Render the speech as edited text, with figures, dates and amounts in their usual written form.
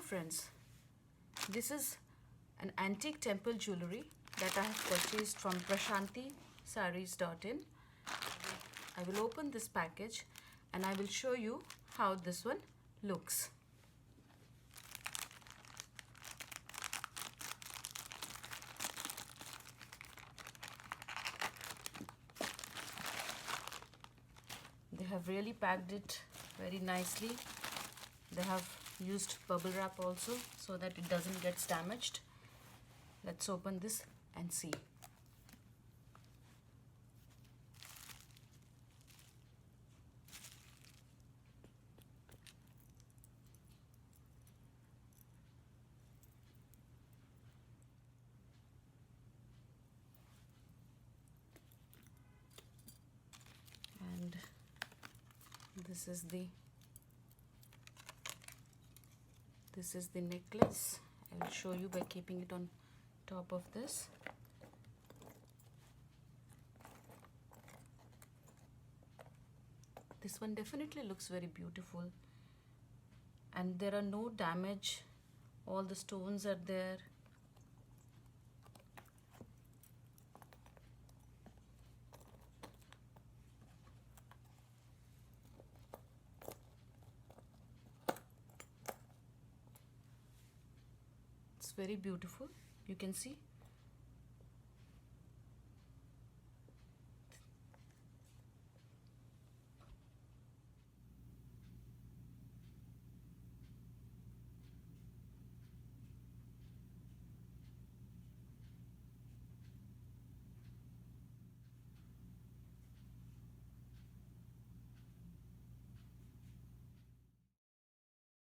friends, this is an antique temple jewellery that I have purchased from Prashanti sarees.in. I will open this package and I will show you how this one looks. They have really packed it very nicely. They have used bubble wrap also so that it doesn't get damaged. Let's open this and see. And this is the necklace. I will show you by keeping it on top of this. This one definitely looks very beautiful, and there are no damage. All the stones are there. It's very beautiful. You can see